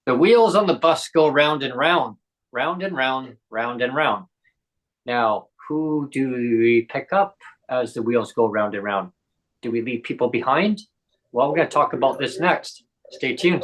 The wheels on the bus go round and round, round and round, round and round. Now, who do we pick up as the wheels go round and round? Do we leave people behind? Well, we're going to talk about this next. Stay tuned.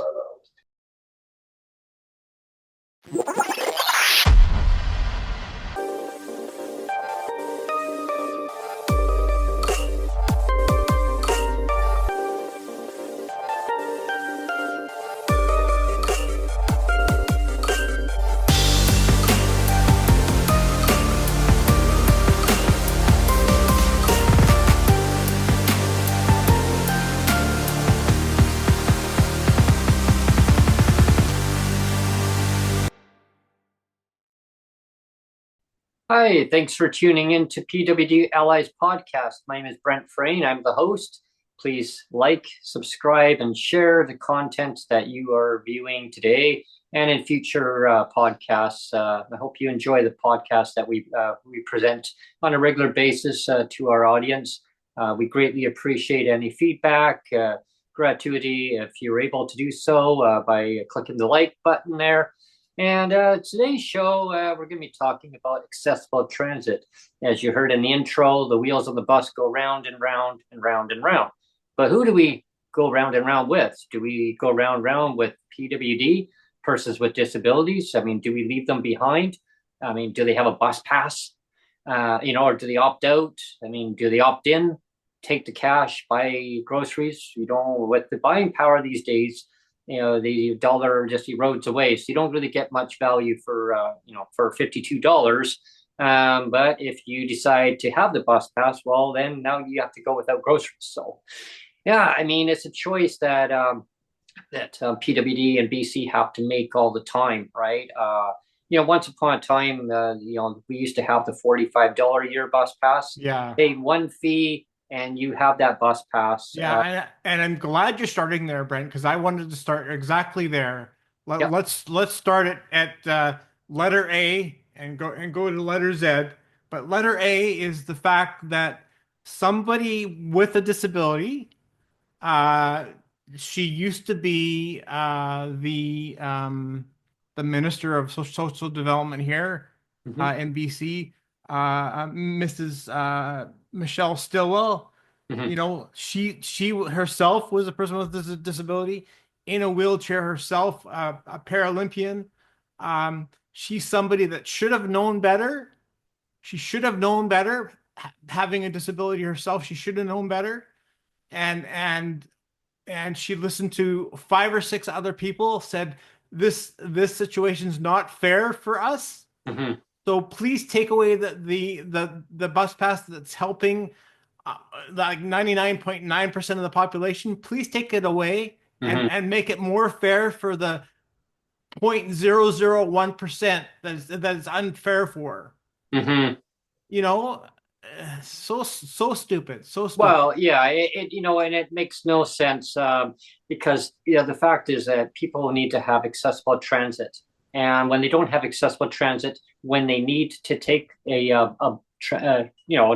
Hi, thanks for tuning in to PWD Allies podcast. My name is Brent Frain. I'm the host. Please like, subscribe, and share the content that you are viewing today and in future podcasts. I hope you enjoy the podcast that we present on a regular basis to our audience. We greatly appreciate any feedback, gratuity, if you're able to do so by clicking the like button there. And today's show, we're going to be talking about accessible transit. As you heard in the intro, the wheels on the bus go round and round and round and round. But who do we go round and round with? Do we go round and round with PWD, persons with disabilities? I mean, do we leave them behind? I mean, do they have a bus pass? Or do they opt out? I mean, do they opt in, take the cash, buy groceries? With the buying power these days, the dollar just erodes away, so you don't really get much value for $52. But if you decide to have the bus pass, well, then now you have to go without groceries. So yeah, I mean, it's a choice that PWD and BC have to make all the time, right? Once upon a time, we used to have the $45 a year bus pass. Yeah. Pay one fee and you have that bus pass. And I'm glad you're starting there, Brent, because I wanted to start exactly there. Yep. Let's start it at letter A and go to letter Z. But letter A is the fact that somebody with a disability, uh, she used to be the Minister of Social Development here Mm-hmm. in BC, Mrs. Michelle Stilwell. Mm-hmm. She herself was a person with a disability in a wheelchair herself, a Paralympian. She's somebody that should have known better. She should have known better. Having a disability herself, she should have known better. And she listened to five or six other people, said this situation's not fair for us. Mm-hmm. So please take away the bus pass that's helping uh, like 99.9% of the population. Please take it away Mm-hmm. and make it more fair for the 0.001% that is unfair for. Mm-hmm. You know, so stupid, so stupid. Well, yeah, and it makes no sense because the fact is that people need to have accessible transit, and when they don't have accessible transit, when they need to take a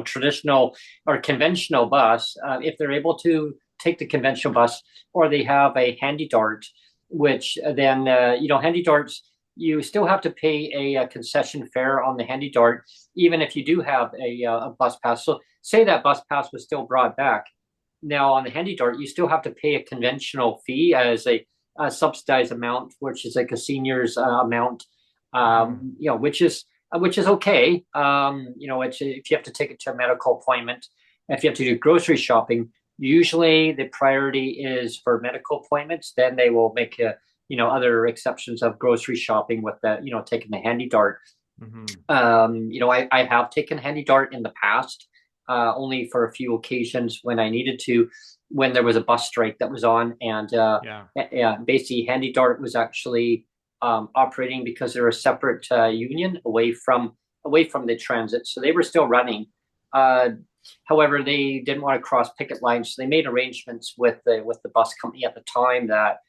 traditional or conventional bus, if they're able to take the conventional bus, or they have a handy dart, which then handy darts, you still have to pay a concession fare on the handy dart, even if you do have a bus pass. So say that bus pass was still brought back. Now on the handy dart, you still have to pay a conventional fee as a subsidized amount, which is like a senior's amount, Mhm. which is okay. If you have to take it to a medical appointment, if you have to do grocery shopping, usually the priority is for medical appointments. Then they will make other exceptions of grocery shopping with taking the handy dart. Mhm. I have taken handy dart in the past, only for a few occasions when I needed to, when there was a bus strike that was on, and Yeah. yeah, basically handy dart was actually operating because they're a separate union away from the transit, so they were still running. Uh, However, they didn't want to cross picket lines, so they made arrangements with the bus company at the time that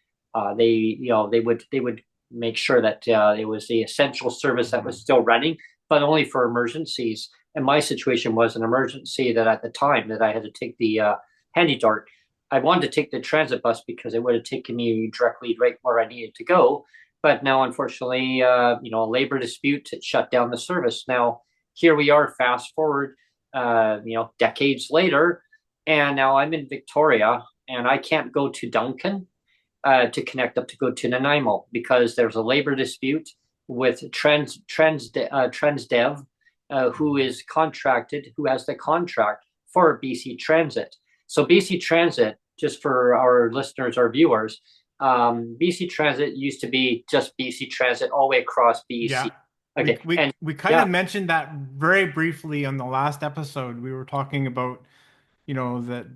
they would make sure that it was the essential service that was Mhm. still running, but only for emergencies. And my situation was an emergency that at the time that I had to take the handy dart. I wanted to take the transit bus because it would have taken me directly right where I needed to go. But now, unfortunately, a labor dispute shut down the service. Now, here we are, fast forward, decades later, and now I'm in Victoria, and I can't go to Duncan to connect up to go to Nanaimo because there's a labor dispute with Transdev, who is contracted, who has the contract for BC Transit. So BC Transit, just for our listeners or viewers, BC Transit used to be just BC Transit all the way across BC. Yeah. Okay, We kind of mentioned that very briefly on the last episode. We were talking about, that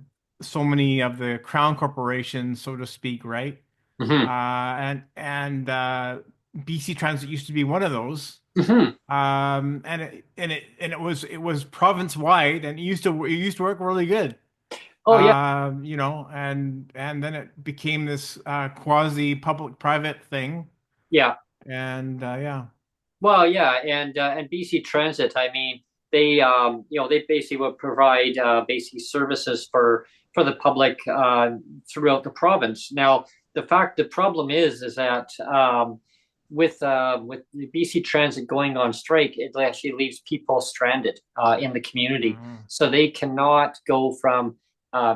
so many of the crown corporations, so to speak, right? Mm-hmm. And BC Transit used to be one of those. Mm-hmm. And it was province wide, and it used to work really good. Oh yeah, And then it became this quasi public private thing. yeah. And yeah. Well, yeah, and BC Transit. I mean, they basically would provide basic services for the public throughout the province. Now, the problem is that with the BC Transit going on strike, it actually leaves people stranded in the community, Mhm. so they cannot go from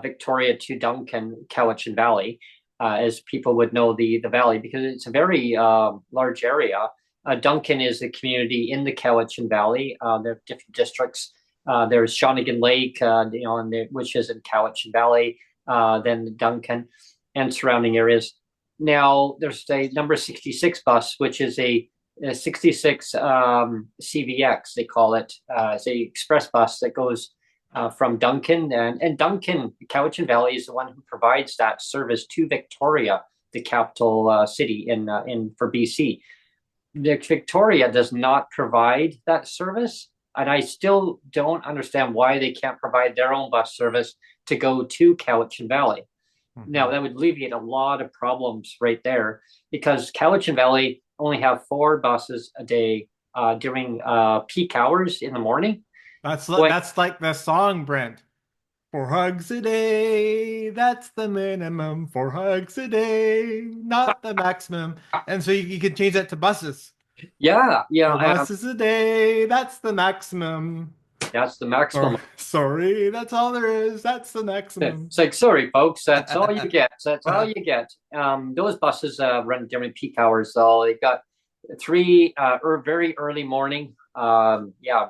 Victoria to Duncan, Cowichan Valley, as people would know the valley because it's a very large area. Duncan is a community in the Cowichan Valley. There are different districts. There's Shawnigan Lake, which is in Cowichan Valley, then Duncan and surrounding areas. Now, there's a number 66 bus, which is a 66 CVX, they call it. It's a express bus that goes from Duncan. And Duncan, Cowichan Valley, is the one who provides that service to Victoria, the capital city for BC. Victoria does not provide that service, and I still don't understand why they can't provide their own bus service to go to Cowichan Valley. Mhm. Now, that would alleviate a lot of problems right there because Cowichan Valley only have 4 buses a day during peak hours in the morning. That's But that's like the song, Brent. 4 hugs a day, that's the minimum. 4 hugs a day, not the maximum. And so you can change that to buses. yeah, yeah, 4 buses a day, that's the maximum. that's the maximum. Or sorry, that's all there is. That's the maximum. It's like, sorry, folks, that's all you get. That's all you get. Those buses run during peak hours, so they've got 3 very early morning,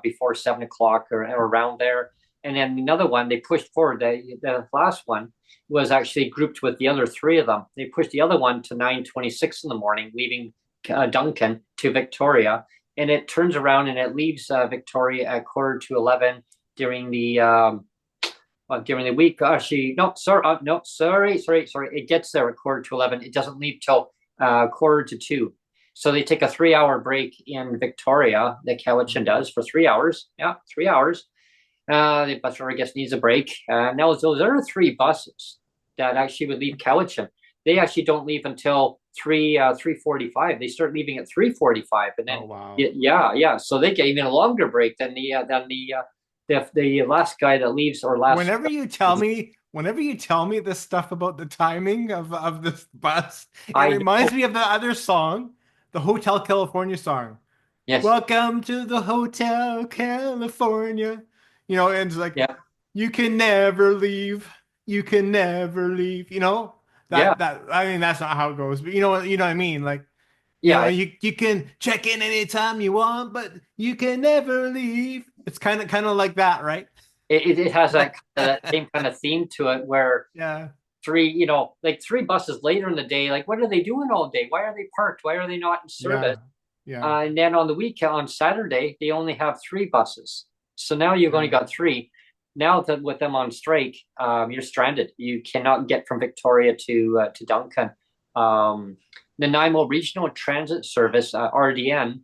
before 7 o'clock or around there. And then another one they pushed forward. The last one was actually grouped with the other 3 of them. They pushed the other one to 9:26 in the morning, leaving Duncan to Victoria, and it turns around and it leaves Victoria at 10:45 during the week. Actually, no, sorry, no, sorry. It gets there at 10:45. It doesn't leave till 1:45. So they take a 3-hour break in Victoria, that Cowichan does, for 3 hours. Yeah, 3 hours. The bus driver, I guess, needs a break. Now, those other 3 buses that actually would leave Cowichan, they actually don't leave until 3:45. They start leaving at 3:45, and then Oh wow. yeah. So they get even a longer break than the last guy that leaves or last. Whenever you tell me this stuff about the timing of this bus, it I reminds know. me of the other song, the Hotel California song. Yes. Welcome to the Hotel California. And it's like, Yeah. you can never leave. You can never leave. Yeah. I mean, that's not how it goes, but you know what I mean? Like, Yeah. you can check in anytime you want, but you can never leave. It's kind of like that, right? It has that same kind of theme to it where Yeah. 3 buses later in the day, like, what are they doing all day? Why are they parked? Why are they not in service? Yeah. Yeah. And then on the weekend, on Saturday, they only have 3 buses. So now you've only got 3. Now that with them on strike, you're stranded. You cannot get from Victoria to Duncan. Nanaimo Regional Transit Service, RDN,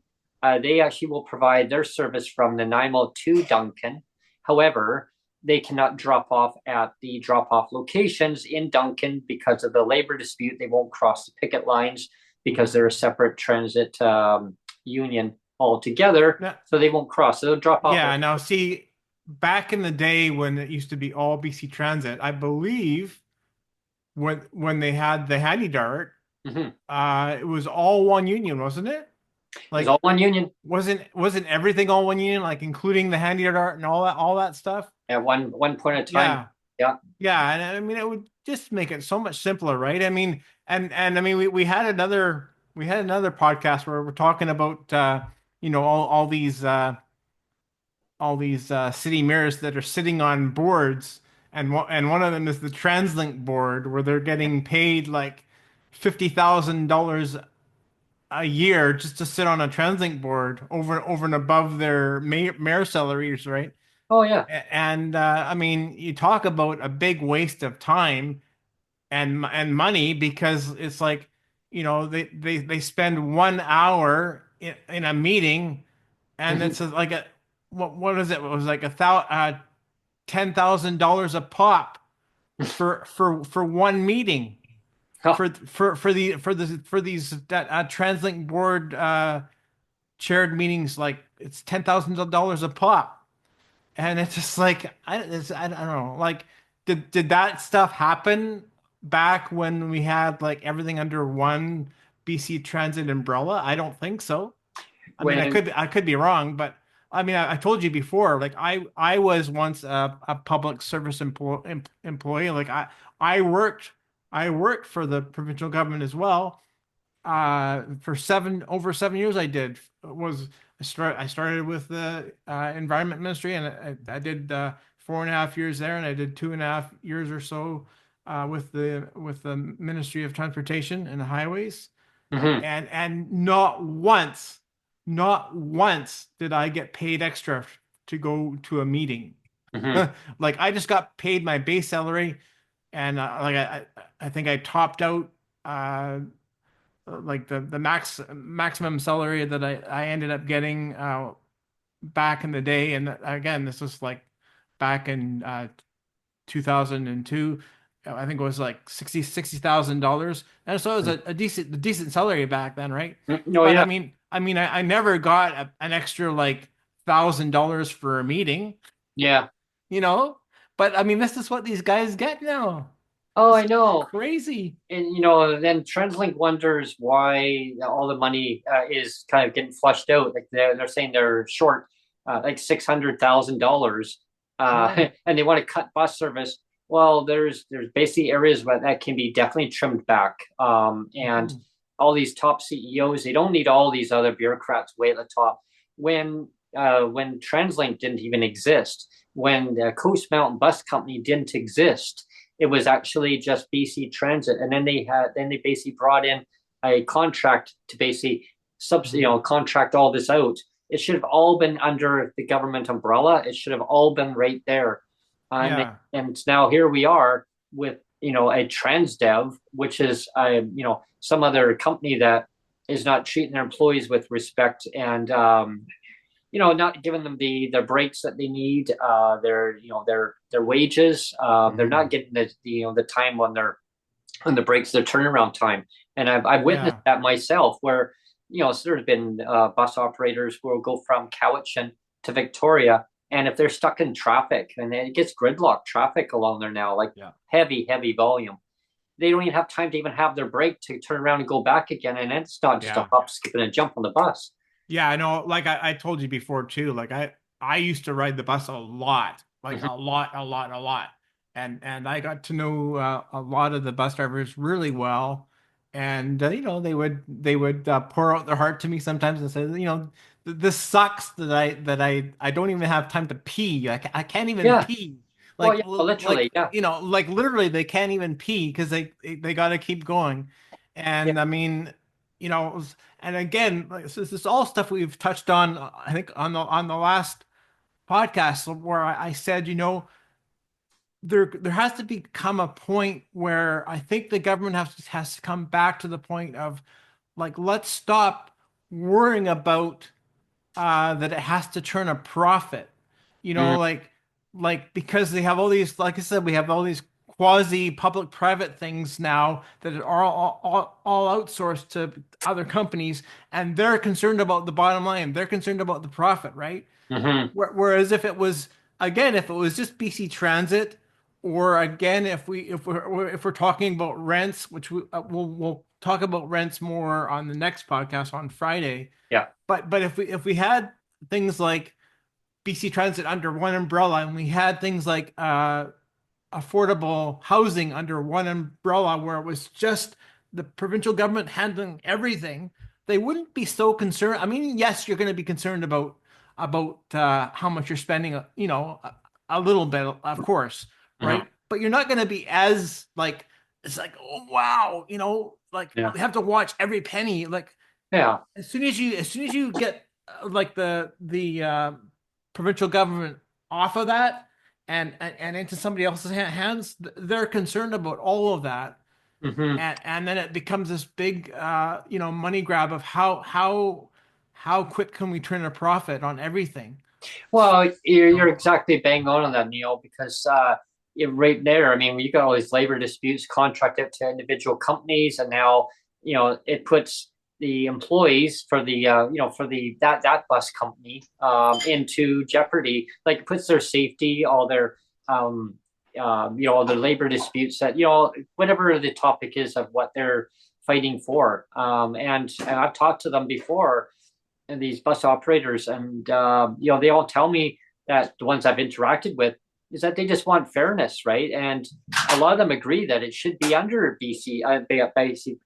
they actually will provide their service from Nanaimo to Duncan. However, they cannot drop off at the drop-off locations in Duncan because of the labor dispute. They won't cross the picket lines because they're a separate transit union altogether, Now, so they won't cross. So they'll drop off. yeah. Now, see, back in the day when it used to be all BC Transit, I believe when they had the Handy Dart, Hmm. it was all one union, wasn't it? It was all Like, one union wasn't everything all one union, like including the Handy Dart and all that stuff? at one point in time. Yeah. Yeah. Yeah, and I mean it would just make it so much simpler, right? I mean, and I mean we had another podcast where we're talking about all these city mayors that are sitting on boards, and one of them is the TransLink board where they're getting paid like $50,000 a year just to sit on a TransLink board over and above their mayor salaries, right? Oh yeah. And I mean, you talk about a big waste of time and money, because it's like, they spend 1 hour in a meeting, and Hmm. it's like what is it? It was like $10,000 a pop for one meeting, Oh, for these TransLink board chaired meetings. Like, it's $10,000 a pop. And it's just like, I don't know. Like, did that stuff happen back when we had like everything under one BC Transit umbrella? I don't think so. I mean, when I could be wrong, but I mean, I told you before, like I was once a public service employee. Like, I worked for the provincial government as well. For over 7 years. I started with the environment ministry, and I did 4.5 years there, and I did 2.5 years or so with the Ministry of Transportation and the Highways. hmm And not once did I get paid extra to go to a meeting. hmm Like, I just got paid my base salary, and like I think I topped out uh like the maximum salary that I ended up getting back in the day. And again, this was like back in 2002. I think it was like $60,000, and so it was a decent salary back then, right? Oh But yeah. I never got an extra like $1,000 for a meeting, Yeah. you know. But I mean, this is what these guys get now. Oh, It's I know. crazy. And then TransLink wonders why all the money is kind of getting flushed out. Like they're saying they're short like $600,000, Yeah. and they want to cut bus service. Well, there's basically areas where that can be definitely trimmed back. And Mhm. all these top CEOs, they don't need all these other bureaucrats way at the top. When TransLink didn't even exist, when the Coast Mountain Bus Company didn't exist, it was actually just BC Transit, and then they basically brought in a contract to basically Mhm. contract all this out. It should have all been under the government umbrella. It should have all been right there, Yeah. and now here we are with a Transdev, which is some other company that is not treating their employees with respect, and not giving them their breaks that they need, their wages. They're not Mhm. getting the time on the breaks, their turnaround time. And I've witnessed Yeah. that myself, where so there's been bus operators who will go from Cowichan to Victoria, and if they're stuck in traffic, and it gets gridlock traffic along there now, like Yeah. heavy volume. They don't even have time to even have their break to turn around and go back again, and it's not just a Yeah. hop, skip, and a jump on the bus. Yeah, I know. Like, I told you before too. Like, I used to ride the bus a lot, like Mhm. a lot, a lot, a lot, and I got to know a lot of the bus drivers really well. And they would pour out their heart to me sometimes and say, this sucks that I don't even have time to pee. I can't even Yeah. pee. Well, Like yeah, literally, yeah. like literally they can't even pee because they got to keep going. Yeah. And I mean, it was, and again, like, this is all stuff we've touched on, I think, on the last podcast, where I said, there has to become a point where I think the government has to come back to the point of, like, let's stop worrying about that it has to turn a profit. Mhm. Like, because they have all these, like I said, we have all these quasi public private things now that are all outsourced to other companies, and they're concerned about the bottom line. They're concerned about the profit, right? Mhm. Whereas if it was, again, if it was just BC Transit or again, if we're talking about rents, which we'll talk about rents more on the next podcast on Friday. Yeah. But if we had things like BC Transit under one umbrella, and we had things like affordable housing under one umbrella, where it was just the provincial government handling everything, they wouldn't be so concerned. I mean, yes, you're going to be concerned about how much you're spending, a little bit, of course, Hmm. right? But you're not going to be as like, it's like, oh wow, like Yeah. we have to watch every penny. Like Yeah. as soon as you get like the provincial government off of that and into somebody else's hands, they're concerned about all of that, Hmm. and then it becomes this big money grab of how quick can we turn a profit on everything. Well, you're So, exactly bang on that, Neil, because right there, I mean, you got all these labor disputes contracted to individual companies, and now, it puts the employees for the, for the that bus company into jeopardy. Like, it puts their safety, all their, all their labor disputes that, whatever the topic is of what they're fighting for. And I've talked to them before, and these bus operators, and they all tell me that the ones I've interacted with is that they just want fairness, right? And a lot of them agree that it should be under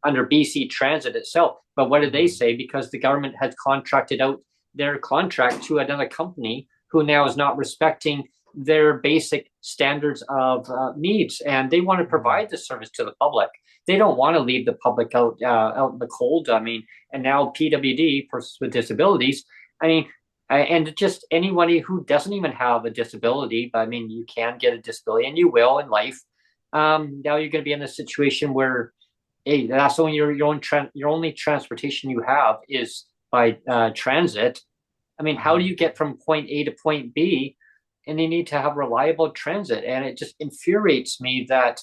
under BC Transit itself. But what did they say? Because the government had contracted out their contract to another company who now is not respecting their basic standards of needs, and they want to provide the service to the public. They don't want to leave the public out in the cold. I mean, and now PWD, persons with disabilities. I mean, and just anybody who doesn't even have a disability, but I mean, you can get a disability, and you will in life. Now you're going to be in a situation where, hey, that's only your only transportation you have is by transit. I mean, how do you get from point A to point B? And you need to have reliable transit, and it just infuriates me that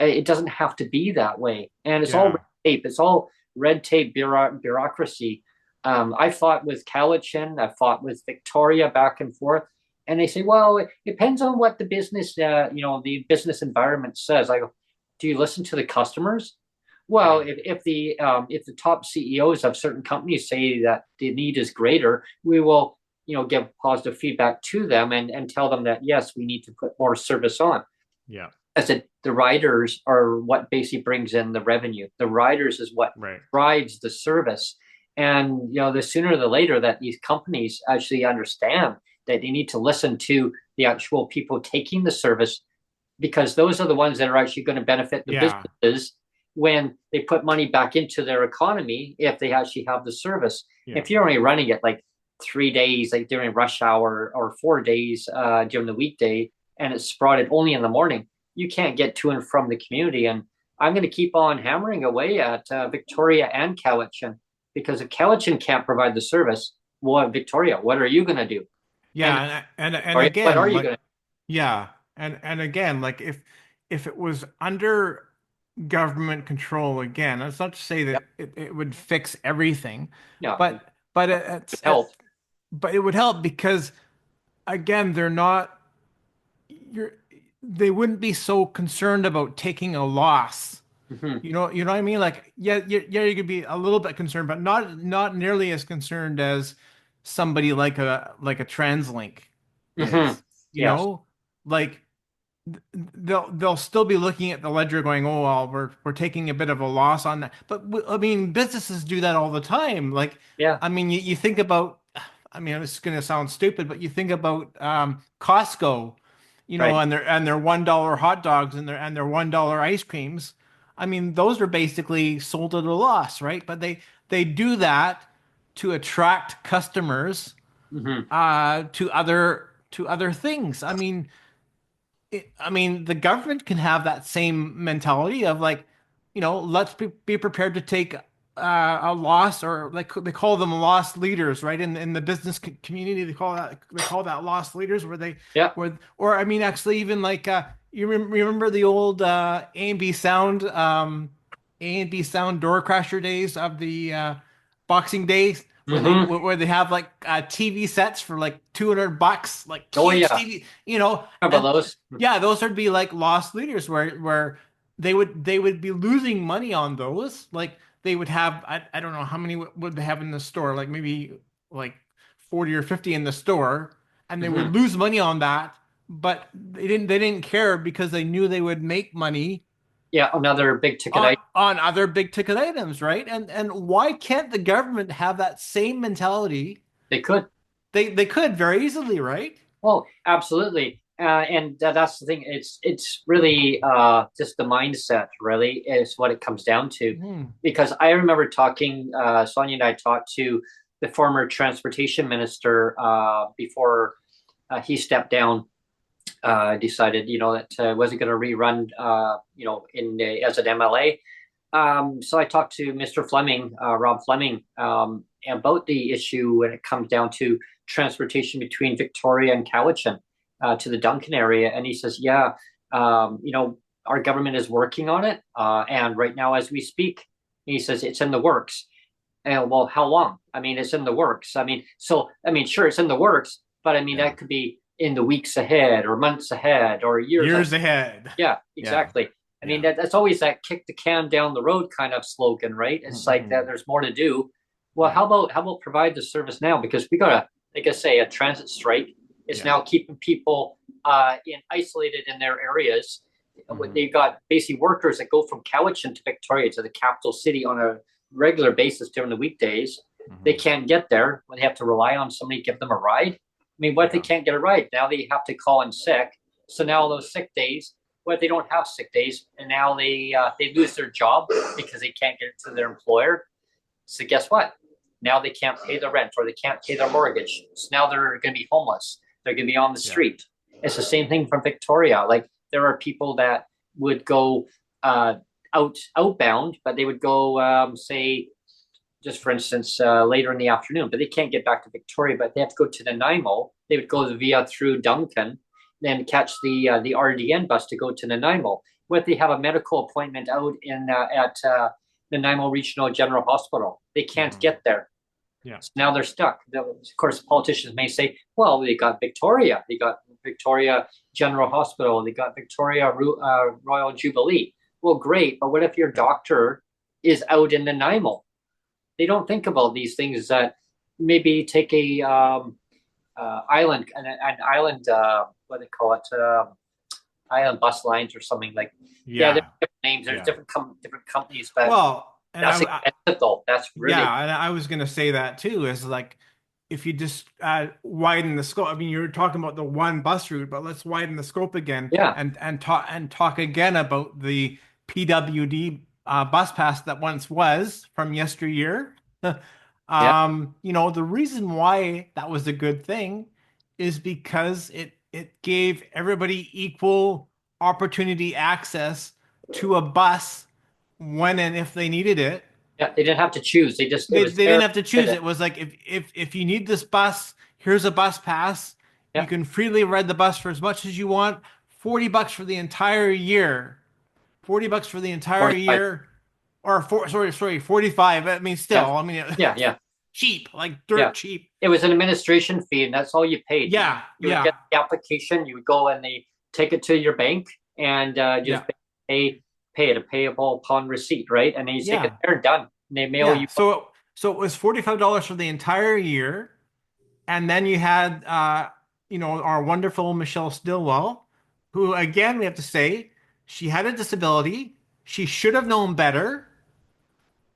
it doesn't have to be that way. And it's all red yeah. tape. It's all red tape bureaucracy. I fought with Cowichan. I fought with Victoria back and forth. And they say, well, it depends on what the business, the business environment says. I go, do you listen to the customers? Well, Yeah. if the top CEOs of certain companies say that the need is greater, we will, give positive feedback to them and tell them that yes, we need to put more service on. Yeah. I said the riders are what basically brings in the revenue. The riders is what Right. drives the service. And the sooner the later that these companies actually understand that they need to listen to the actual people taking the service, because those are the ones that are actually going to benefit the Yeah. businesses when they put money back into their economy if they actually have the service. Yeah. If you're only running it like 3 days, like during rush hour, or 4 days during the weekday, and it's spotted only in the morning, you can't get to and from the community. And I'm going to keep on hammering away at Victoria and Cowichan, because if Cowichan can't provide the service, well, Victoria, what are you going to do? And Yeah. And Victoria, what are again, you like, going to yeah. And again, like if it was under government control, again, that's not to say do? that it would fix everything, Yeah, it but helped. but it would help because again, you're they wouldn't be so concerned about taking a loss. Hmm. You know what I mean? Like, yeah, you could be a little bit concerned, but not nearly as concerned as somebody like a TransLink Hmm. is. You Yes. know, like they'll still be looking at the ledger going, oh well, we're taking a bit of a loss on that. But I mean, businesses do that all the time. Like, Yeah. I mean, you think about, I mean, it's going to sound stupid, but you think about Costco, Right. and their $1 hot dogs and their $1 ice creams. I mean, those are basically sold at a loss, right? But they do that to attract customers Hmm. to other things. I mean, the government can have that same mentality of like, let's be prepared to take a loss, or like they call them loss leaders, right? In the business community, they call that loss leaders, Yeah. or I mean, actually, even like you remember the old A&B Sound door crasher days of the Boxing Day Mm-hmm. where they have like TV sets for like $200, like Oh huge yeah. TV, you know, Remember and those? yeah, those would be like lost leaders where they would be losing money on those. Like they would have, I don't know how many would they have in the store, like maybe like 40 or 50 in the store, and they would Mm-hmm. lose money on that, but they didn't care because they knew they would make money Yeah, another big ticket on item. other big ticket items, right? And why can't the government have that same mentality? They could. They could very easily, right? Oh, absolutely. And that's the thing. It's really just the mindset, really, is what it comes down to. Hmm. Because I remember talking, Sonia and I talked to the former transportation minister before he stepped down. Decided, that wasn't going to rerun, as an MLA. So I talked to Mr. Fleming, Rob Fleming, about the issue when it comes down to transportation between Victoria and Cowichan to the Duncan area. And he says, yeah, our government is working on it. And right now, as we speak, he says it's in the works. And well, how long? I mean, it's in the works. Sure, it's in the works, but I mean, Yeah. that could be in the weeks ahead or months ahead or years ahead. Years ahead. Yeah, Yeah. exactly. I mean, Yeah. that's always that kick the can down the road kind of slogan, right? It's like that Mhm. there's more to do. Well, Yeah. how about provide the service now? Because we got like I say, a transit strike is Yeah. now keeping people isolated in their areas. Mhm. They've got basically workers that go from Cowichan to Victoria to the capital city on a regular basis during the weekdays. They Mhm. can't get there when they have to rely on somebody to give them a ride. I mean, what if they Yeah. can't get a ride? Now they have to call in sick. So now those sick days, what if they don't have sick days, and now they lose their job because they can't get it to their employer? So guess what? Now they can't pay the rent or they can't pay their mortgage. So now they're going to be homeless. They're going to be on the Yeah. street. It's the same thing from Victoria. Like there are people that would go outbound, but they would go say just for instance, later in the afternoon, but they can't get back to Victoria, but they have to go to Nanaimo. They would go via through Duncan, then catch the RDN bus to go to Nanaimo. What if they have a medical appointment out in at Nanaimo Regional General Hospital? They can't Mhm. get there. Yeah. So now they're stuck. Of course, politicians may say, well, they got Victoria. They got Victoria General Hospital. They got Victoria Royal Jubilee. Well, great. But what if your Yeah. doctor is out in Nanaimo? They don't think about these things that maybe take a an island, what do they call it, island bus lines or something like. Yeah, there's Yeah. different names. There's Yeah. different companies, but Well, and that's expensive though. That's really yeah, and I was gonna say that too, is like if you just widen the scope. I mean, you're talking about the one bus route, but let's widen the scope again yeah, and talk again about the PWD bus pass that once was from yesteryear. yeah, The reason why that was a good thing is because it gave everybody equal opportunity access to a bus when and if they needed it. yeah. They didn't have to choose. It They was they there. didn't have to Did choose. it. It was like if you need this bus, here's a bus pass. You Yeah, can freely ride the bus for as much as you want. $40 for the entire year. $40 for the entire 45. year. Or sorry, 45. I mean, still, Yeah, I mean, yeah, yeah, cheap, like yeah. dirt cheap. It was an administration fee, and that's all you paid. Yeah, You would get yeah, the application. You would go and they take it to your bank and just yeah, pay it a payable upon receipt, right? And then you take it yeah, there and done. And they mail yeah. you. So it was $45 for the entire year. And then you had, our wonderful Michelle Stilwell, who, again, we have to say, she had a disability. She should have known better,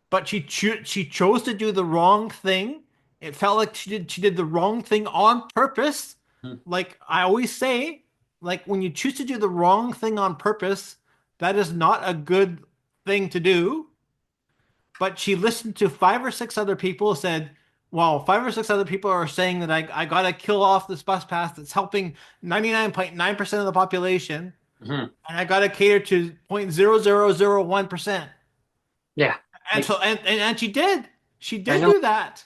but she chose to do the wrong thing. It felt like she did the wrong thing on purpose. Hmm. Like I always say, like when you choose to do the wrong thing on purpose, that is not a good thing to do. But she listened to five or six other people, said, well, five or six other people are saying that I got to kill off this bus pass that's helping 99.9% of the population, Hmm. and I got to cater to 0.0001%. Yeah, And so, and she did. She I did know do that.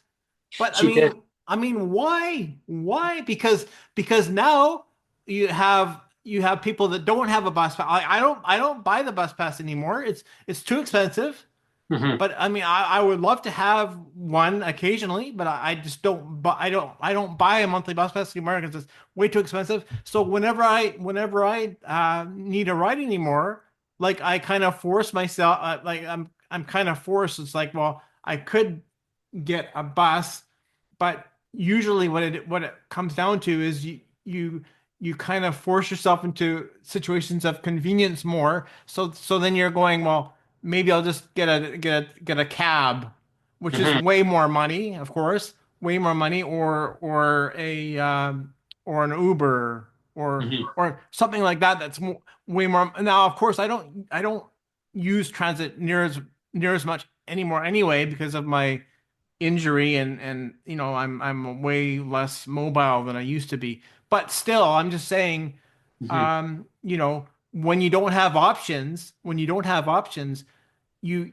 But she did. I mean, why? Why? Because now you have people that don't have a bus pass. I don't buy the bus pass anymore. It's too expensive. Hmm. But I mean, I would love to have one occasionally, but I just don't. But I don't buy a monthly bus pass anymore because it's way too expensive. So whenever I need a ride anymore, like I kind of force myself. Like I'm kind of forced. It's like, well, I could get a bus, but usually what it comes down to is you kind of force yourself into situations of convenience more. So then you're going, well, maybe I'll just get a cab, which is Hmm. way more money, of course, way more money, or an Uber Hmm. or something like that. That's way more. Now, of course, I don't use transit near as much anymore anyway because of my injury and you know I'm way less mobile than I used to be. But still, I'm just saying, Hmm. you know, when you don't have options, you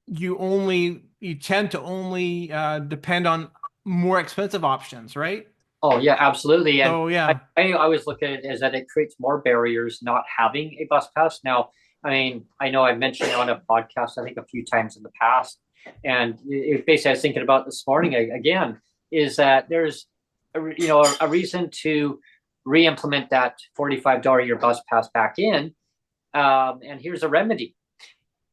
you tend to only depend on more expensive options, right? Oh yeah, absolutely. And So yeah. I always look at it as that it creates more barriers not having a bus pass. Now, I mean, I know I've mentioned it on a podcast, I think a few times in the past, and basically I was thinking about this morning again, is that there's a reason to re-implement that $45 a year bus pass back in. And here's a remedy: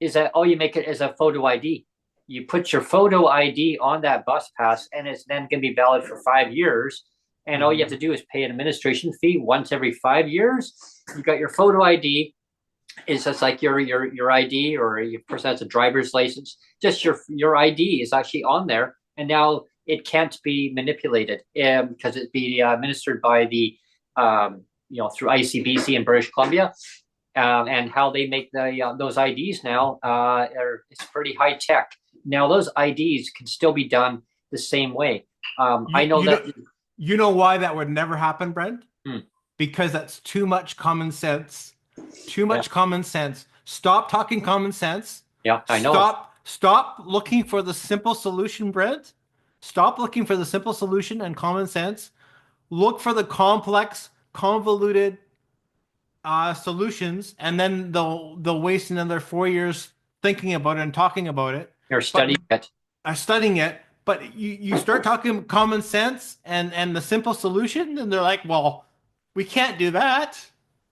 is that all you make it as a photo ID. You put your photo ID on that bus pass, and it's then going to be valid for 5 years. And all you have Mhm. to do is pay an administration fee once every 5 years. You got your photo ID. It's just like your ID, or your person has a driver's license. Just your ID is actually on there, and now it can't be manipulated because it'd be administered by the through ICBC in British Columbia, and how they make those IDs now it's pretty high tech. Now those IDs can still be done the same way. I know You that. know you know why that would never happen, Brent? Hmm, Because that's too much common sense. Too yeah, much common sense. Stop talking common sense. yeah, I know. Stop looking for the simple solution, Brent. Stop looking for the simple solution and common sense. Look for the complex, convoluted solutions, and then they'll waste another 4 years thinking about it and talking about it. You're But studying it. studying it. But you start talking common sense and the simple solution, and they're like, well, we can't do that.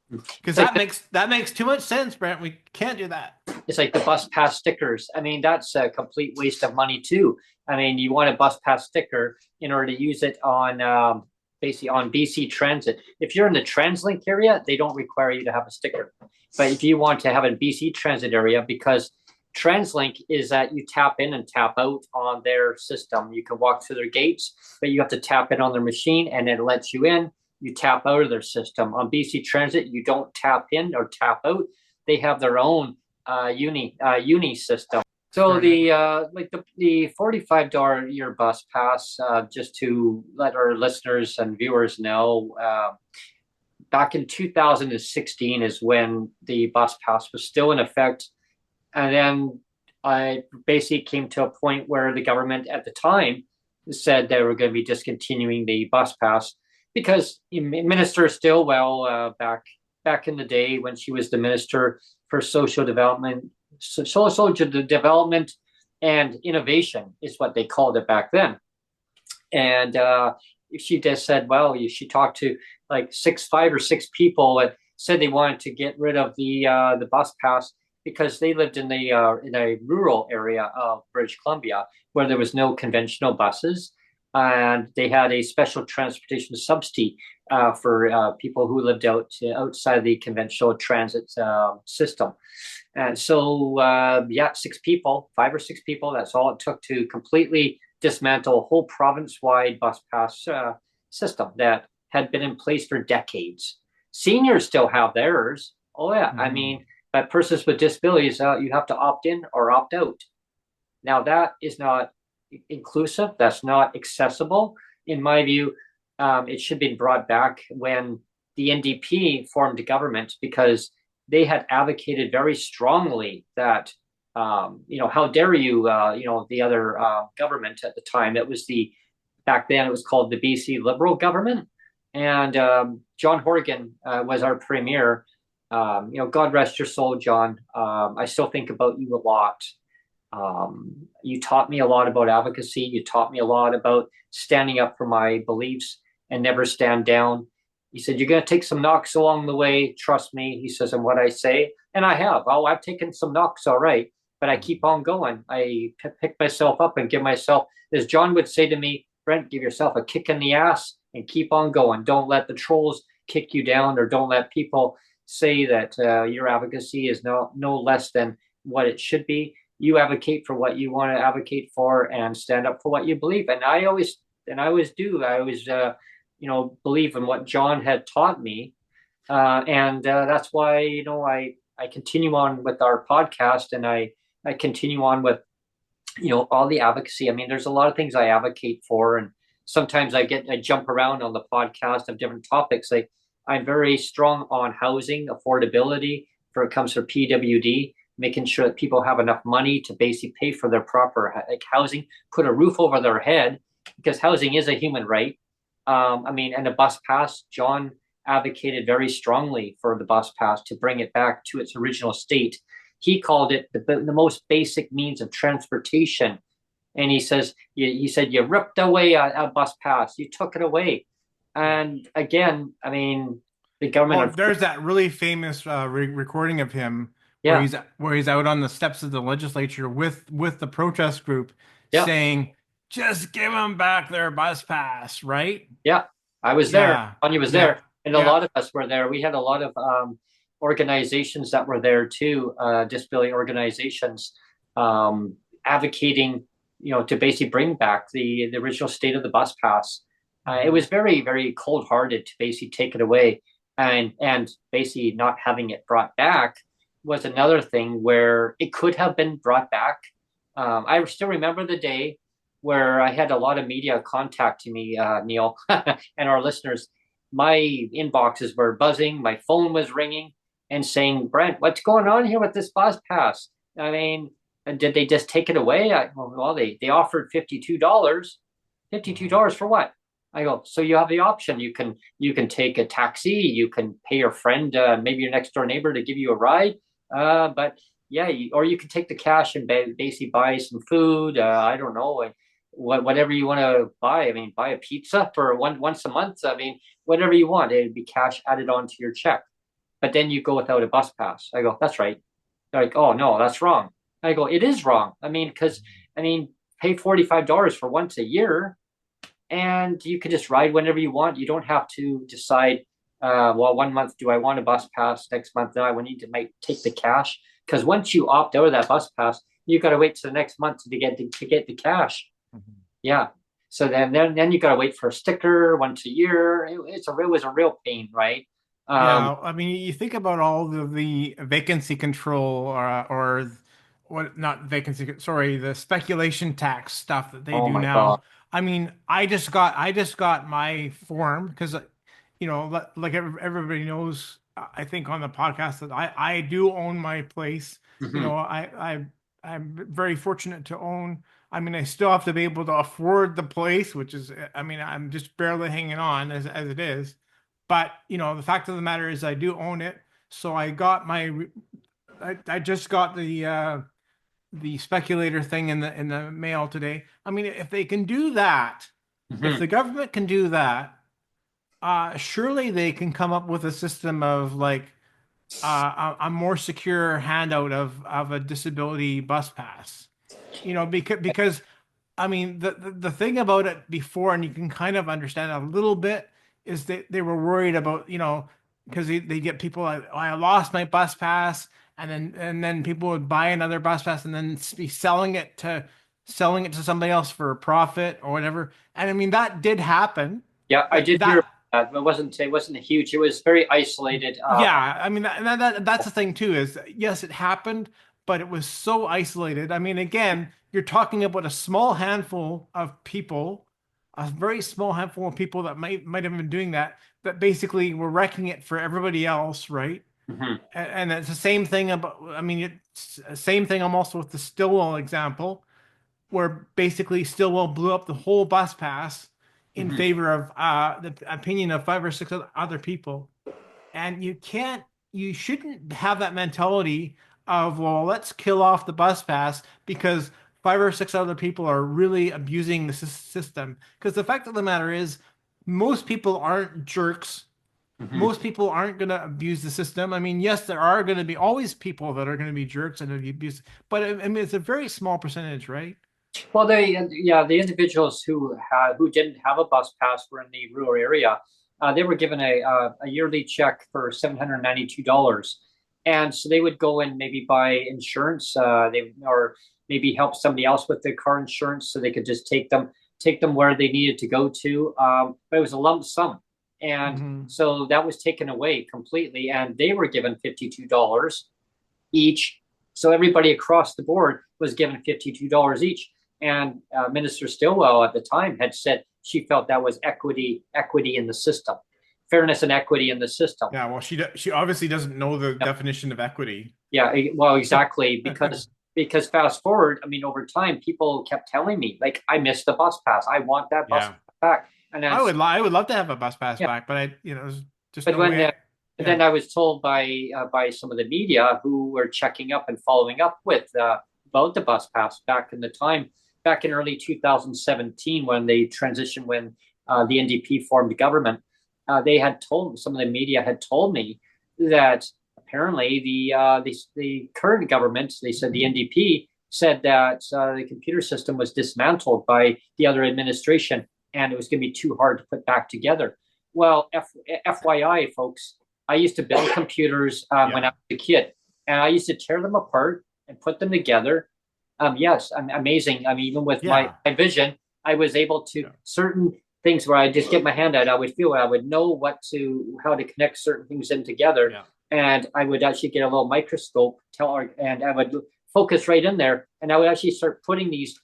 Because It's like that makes too much sense, Brent. We can't do that. it's like the bus pass stickers. I mean, that's a complete waste of money too. I mean, you want a bus pass sticker in order to use it on basically on BC Transit. If you're in the TransLink area, they don't require you to have a sticker. But if you want to have a BC Transit area, because TransLink is that you tap in and tap out on their system. You can walk through their gates, but you have to tap in on their machine, and it lets you in. You tap out of their system. On BC Transit, you don't tap in or tap out. They have their own uni system. So Right. the $45 year bus pass, just to let our listeners and viewers know, back in 2016 is when the bus pass was still in effect, and then I basically came to a point where the government at the time said they were going to be discontinuing the bus pass because Minister Stilwell, back in the day when she was the minister for social development and innovation is what they called it back then. And she just said, well, she talked to like 5 or 6 people that said they wanted to get rid of the bus pass because they lived in a rural area of British Columbia where there was no conventional buses, and they had a special transportation subsidy for people who lived outside the conventional transit system. And so, yeah, 6 people, 5 or 6 people, that's all it took to completely dismantle a whole province-wide bus pass system that had been in place for decades. Seniors still have theirs. Oh, yeah. I Mhm. mean, but persons with disabilities, you have to opt in or opt out. Now, that is not inclusive. That's not accessible. In my view, it should be brought back when the NDP formed a government because they had advocated very strongly that, how dare you, the other government at the time, back then it was called the BC Liberal government. And John Horgan was our premier. God rest your soul, John. I still think about you a lot. You taught me a lot about advocacy. You taught me a lot about standing up for my beliefs and never stand down. He said, you're going to take some knocks along the way. Trust me. He says, and what I say, and I have. Oh, I've taken some knocks, all right, but I keep on going. I pick myself up and give myself, as John would say to me, Brent, give yourself a kick in the ass and keep on going. Don't let the trolls kick you down, or don't let people say that your advocacy is no less than what it should be. You advocate for what you want to advocate for and stand up for what you believe. And I always do. I always believe in what John had taught me, and that's why I continue on with our podcast, and I continue on with all the advocacy. I mean, there's a lot of things I advocate for, and sometimes I jump around on the podcast of different topics. Like, I'm very strong on housing affordability for it comes to PWD, making sure that people have enough money to basically pay for their proper housing, put a roof over their head, because housing is a human right. And the bus pass, John advocated very strongly for the bus pass to bring it back to its original state. He called it the most basic means of transportation. And he said, you ripped away a bus pass. You took it away. And again, I mean, the government. There's that really famous recording of him Yeah, where he's out on the steps of the legislature with the protest group yeah, saying, "Just give them back their bus pass," right? yeah. I was there. Yeah, Anya was yeah, there. And a yeah. lot of us were there. We had a lot of organizations that were there too, disability organizations, advocating, to basically bring back the original state of the bus pass. It was very, very cold-hearted to basically take it away, and basically not having it brought back was another thing where it could have been brought back. I still remember the day where I had a lot of media contacting me, Neil, and our listeners. My inboxes were buzzing, my phone was ringing, and saying, Brent, what's going on here with this bus pass? I mean, did they just take it away? They offered $52. $52 for what? I go, so you have the option. You can take a taxi, you can pay your friend, maybe your next door neighbor, to give you a ride. But yeah, or you can take the cash and basically buy some food. I don't know, and whatever you want to buy. I mean, buy a pizza for once a month. I mean, whatever you want. It'd be cash added onto your check. But then you go without a bus pass. I go, that's right. They're like, oh no, that's wrong. I go, it is wrong. I mean, because pay $45 for once a year, and you can just ride whenever you want. You don't have to decide, well, 1 month, do I want a bus pass? Next month, no, I need to take the cash. Because once you opt out of that bus pass, you got to wait to the next month to get the cash. Mm-hmm. Yeah. So then you got to wait for a sticker once a year. It was a real pain, right? Yeah, I mean, you think about all the vacancy control or what, not vacancy, sorry, the speculation tax stuff that they Oh do my God. now. I mean, I just got my form because, like everybody knows, I think on the podcast that I do own my place. You Mm-hmm. know, I'm very fortunate to own. I mean, I still have to be able to afford the place, which is, I mean, I'm just barely hanging on as it is. But the fact of the matter is, I do own it. So I just got the speculator thing in the mail today. I mean, if they can do that, if Mm-hmm. the government can do that, surely they can come up with a system of like a more secure handout of a disability bus pass. Because I mean, the thing about it before, and you can kind of understand a little bit, is that they were worried about, because they get people like, oh, I lost my bus pass, and then people would buy another bus pass and then be selling it to somebody else for a profit or whatever. And I mean, that did happen. Yeah, I That did hear that that. It wasn't huge. It was very isolated. Yeah, I mean that's the thing too, is yes, it happened, but it was so isolated. I mean, again, you're talking about a small handful of people, a very small handful of people that might have been doing that basically were wrecking it for everybody else, right? Mhm. And it's the same thing about, I mean, it's the same thing almost with the Stilwell example, where basically Stilwell blew up the whole bus pass in Mhm. favor of the opinion of five or six other people. And you shouldn't have that mentality of, well, let's kill off the bus pass because five or six other people are really abusing the system. Because the fact of the matter is, most people aren't jerks. Mhm. Most people aren't going to abuse the system. I mean, yes, there are going to be always people that are going to be jerks and abuse, but I mean, it's a very small percentage, right? Well, the individuals who didn't have a bus pass were in the rural area. They were given a yearly check for $792, and so they would go and maybe buy insurance. Or maybe help somebody else with their car insurance, so they could just take them where they needed to go to. But it was a lump sum, and Hmm. so that was taken away completely, and they were given $52 each. So everybody across the board was given $52 each. And Minister Stilwell at the time had said she felt that was equity in the system, fairness and equity in the system. Yeah, well, she obviously doesn't know the definition of equity. Yeah, well, exactly, because fast forward, I mean, over time, people kept telling me like, I missed the bus pass. I want that bus Yeah. pass back. And then I would love to have a bus pass yeah, back, but there's just but no when way. then Yeah. I was told by some of the media who were checking up and following up with about the bus pass back in the time, back in early 2017 when they transitioned, when the NDP formed the government. They had told Some of the media had told me that apparently the current government, they said the NDP said that the computer system was dismantled by the other administration and it was going to be too hard to put back together. Well, FYI, folks, I used to build computers when I Yeah. was a kid, and I used to tear them apart and put them together. Yes, amazing. I mean, even with my, Yeah. my vision, I was able to Yeah. certain things where I just get my hand out, I would feel it. I would know how to connect certain things in together, Yeah. and I would actually get a little microscope, and I would focus right in there, and I would actually start putting these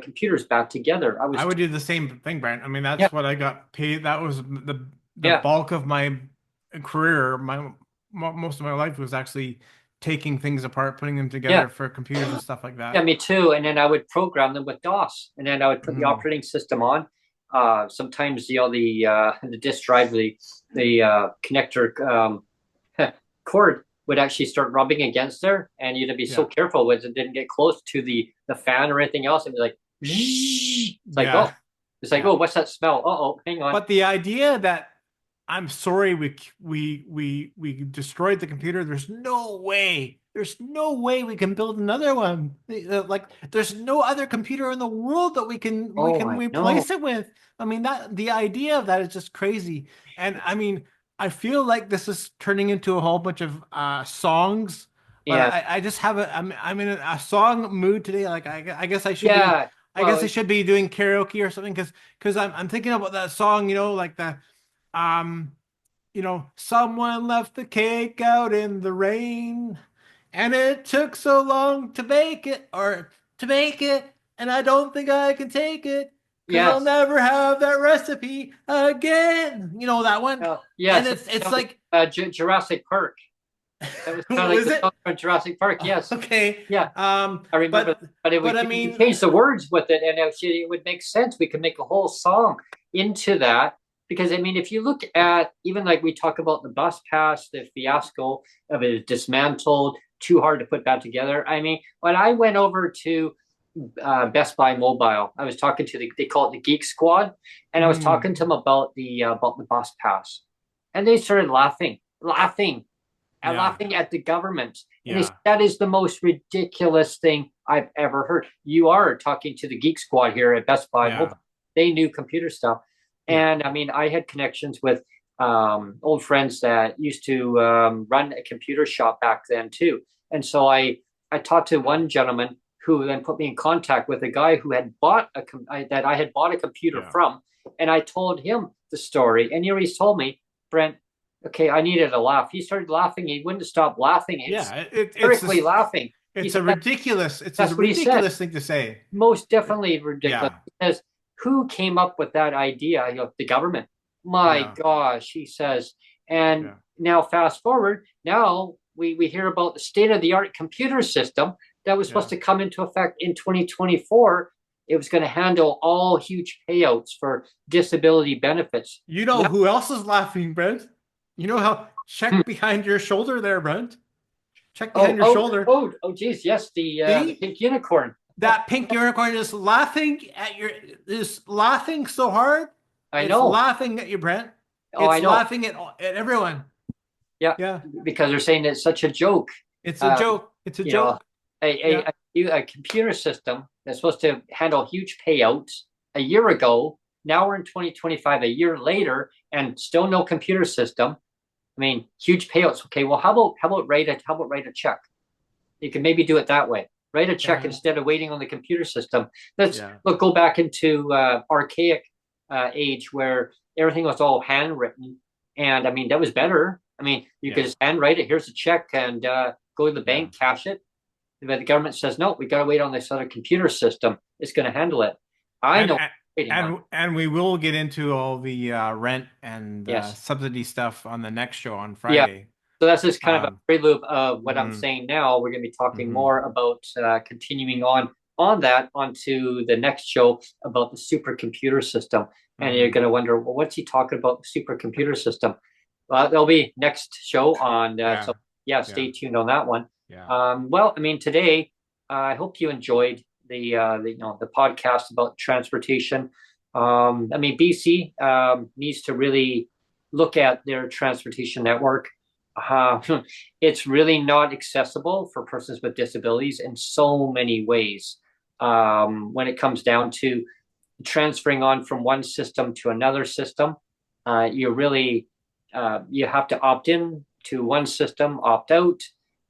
computers back together. I would do the same thing, Brent. I mean, Yeah, that's what I got paid. That was the yeah, bulk of my career. Most of my life was actually taking things apart, putting them yeah. together for computers and stuff like Yeah, that. me too. And then I would program them with DOS, and then I would put the Hmm. operating system on. Sometimes the disk drive, the connector cord would actually start rubbing against there, and you'd be so Yeah. careful with it didn't get close to the fan or anything else. It'd be like, Yeah. it's like, Yeah. oh, what's that smell? Oh, hang on. But the idea that I'm sorry we destroyed the computer. There's no way. There's no way we can build another one. Like there's no other computer in the world that we Oh, can I know. replace it with. I mean that the idea of that is just crazy. And I mean, I feel like this is turning into a whole bunch of songs, but Yeah, I just have I'm in a song mood today. Like I guess yeah. I guess I Well, should be doing karaoke or something because I'm thinking about that song, like the um, someone left the cake out in the rain, and it took so long to bake it, and I don't think I can take it, because I'll yes. never have that recipe again. You know that one? And Yes. it's That was like, Jurassic Park. That was kind of like was the song it? from Jurassic Park. Yes. Okay. Yeah. I remember, but But I you mean, change the words with it, and actually it would make sense. We could make a whole song into that because I mean, if you look at even like we talk about the bus pass, the fiasco of it is dismantled, too hard to put back together. I mean, when I went over to Best Buy Mobile, I was talking to they call it the Geek Squad, and I was mm, talking to them about the bus pass, and they started laughing and yeah, laughing at the government. And they said, yeah, that is the most ridiculous thing I've ever heard. You are talking to the Geek Squad here at Best Buy yeah, Mobile. They knew computer stuff. yeah, And I mean, I had connections with old friends that used to run a computer shop back then too. And so I talked to one gentleman who then put me in contact with a guy who had that I had bought a computer yeah. from. And I told him the story. And he's told me, Brent, okay, I needed a laugh. He started laughing. He wouldn't stop laughing. He was Yeah, it's hysterically just laughing. He said it's a that's what he said. ridiculous thing to say. Most definitely ridiculous. Yeah, He says, who came up with that idea? The government. My yeah, gosh, he says. And yeah, now fast forward, now we hear about the state-of-the-art computer system that was supposed yeah. to come into effect in 2024. It was going to handle all huge payouts for disability benefits. You know who else is laughing, Brent? You know how check behind your shoulder there, Brent. Check Oh, behind your oh, shoulder. oh, oh, geez, yes, the See pink unicorn. that pink unicorn is laughing at your, is laughing so hard. I It's know. laughing at you, Brent. Oh, I It's know. laughing at everyone. Yeah, Yeah, because they're saying it's such a joke. it's a Um, joke. It's a you know, joke. Yeah. a computer system that's supposed to handle huge payouts a year ago. Now we're in 2025, a year later, and still no computer system. I mean, huge payouts. Okay, well, how about write a check? You can maybe do it that way. Write a check Yeah. instead of waiting on the computer system. Let's Yeah. go back into archaic age where everything was all handwritten, and I mean that was better. I mean, you could Yeah. just handwrite it. Here's a check, and go to the Yeah. bank, cash it. But the government says no. We got to wait on this other computer system. It's going to handle it. I And know. Waiting on. and we will get into all the rent and Yes. subsidy stuff on the next show on Yeah. Friday. So that's just kind of a Um, prelude of what I'm mhm, saying now. We're going to be talking mhm, more about continuing on that onto the next show about the supercomputer system. And you're mhm. going to wonder, well, what's he talking about the supercomputer system? Well, there'll be next show on. Yeah. So yeah, Yeah. stay tuned on that one. Yeah. Well, I mean, today I hope you enjoyed the podcast about transportation. I mean, BC needs to really look at their transportation network. Uh, it's really not accessible for persons with disabilities in so many ways. When it comes down to transferring on from one system to another system, you really you have to opt in to one system, opt out.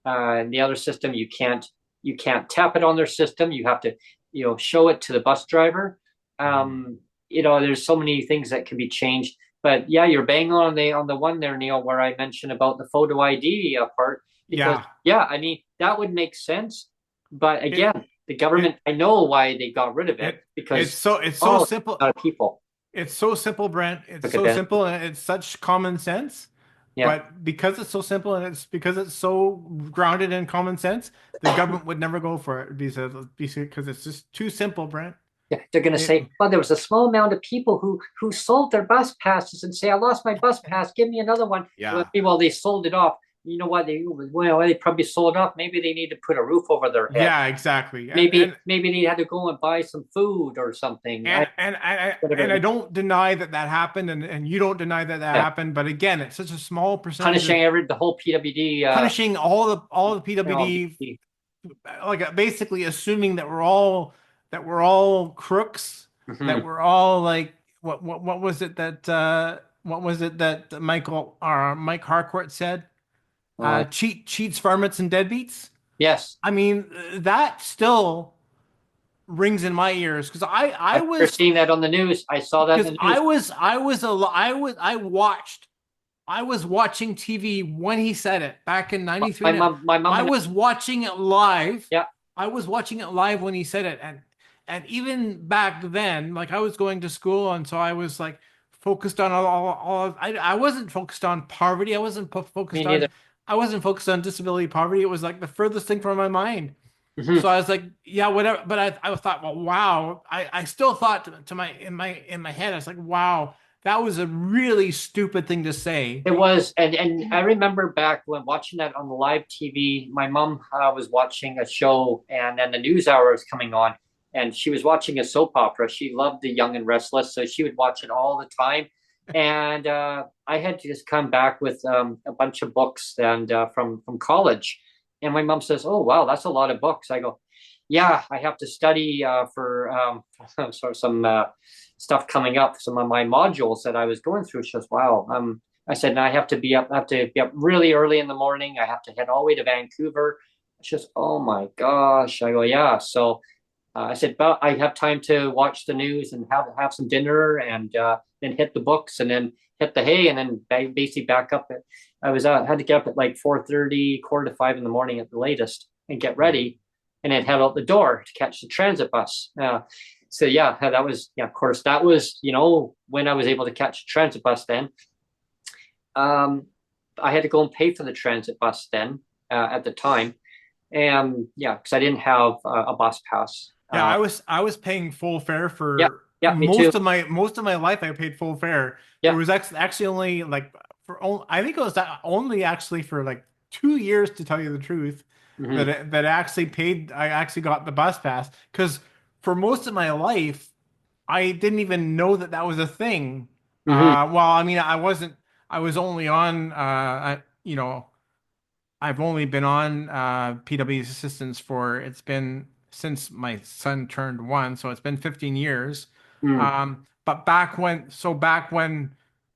The other system you can't tap it on their system. You have to show it to the bus driver. Mhm. There's so many things that can be changed. But yeah, you're bang on the one there, Neil, where I mentioned about the photo ID part. Because Yeah. yeah, I mean that would make sense. But It again, the it government, I know why they got rid of it it because it's so oh, simple. a lot of people It's so simple, Brent. It's took so advantage. simple and it's such common sense. Yeah, But because it's so simple and it's because it's so grounded in common sense, the government would never go for it because it's just too simple, Brent. yeah, they're going to It, say, well, there was a small amount of people who sold their bus passes and say, I lost my bus pass, give me another one. yeah. Well, they sold it off. You know what? They probably sold it off. Maybe they need to put a roof over their head. Yeah, exactly. Maybe they had to go and buy some food or something. And I don't deny that that happened, and you don't deny that that Yeah, happened. But again, it's such a small percentage of punishing the whole PWD. punishing all the PWD, PWD. like basically assuming that we're all crooks, that Mhm. we're all like what was it that what was it that Mike Harcourt said? Uh, Cheats, varmints, and deadbeats. yes, I mean, that still rings in my ears because I remember seeing that on the news. I saw that in the news. I was watching TV when he said it back in '93. My mom I and was watching it live. yeah, I was watching it live when he said it, and even back then, like I was going to school, and so I was like focused on I wasn't focused on poverty. me neither. I wasn't focused on disability poverty. It was like the furthest thing from my mind. Mhm. So I was like, yeah, whatever. But I thought, well, wow. I still thought to my in my head, I was like, wow, that was a really stupid thing to say. It was, and I remember back when watching that on the live TV. My mom was watching a show, and then the news hour was coming on, and she was watching a soap opera. She loved The Young and Restless, so she would watch it all the time. And I had to just come back with a bunch of books and from college. And my mom says, "Oh wow, that's a lot of books." I go, "Yeah, I have to study for sort of some stuff coming up, some of my modules that I was going through." She goes, "Wow." I said, "No, I have to be up. I have to be up really early in the morning. I have to head all the way to Vancouver." She goes, "Oh my gosh." I go, "Yeah." So I said, "But I have time to watch the news and have some dinner and then hit the books and then hit the hay and then basically back up." I was had to get up at like 4:30, quarter to 5 in the morning at the latest and get ready and then head out the door to catch the transit bus. So yeah, that was yeah. Of course, that was when I was able to catch a transit bus. Then I had to go and pay for the transit bus then at the time, and yeah, because I didn't have a bus pass. Yeah, I was paying full fare Yeah, for yeah, me too. most of my life. I paid full fare. There Yeah, was actually only like I think it was only actually for like 2 years, to tell you the truth, Hmm. that I actually got the bus pass, because for most of my life I didn't even know that that was a thing. Hmm. Well, I mean, I was only on, I've only been on PWD assistance for, it's been since my son turned 1, so it's been 15 years. Mm. But back when,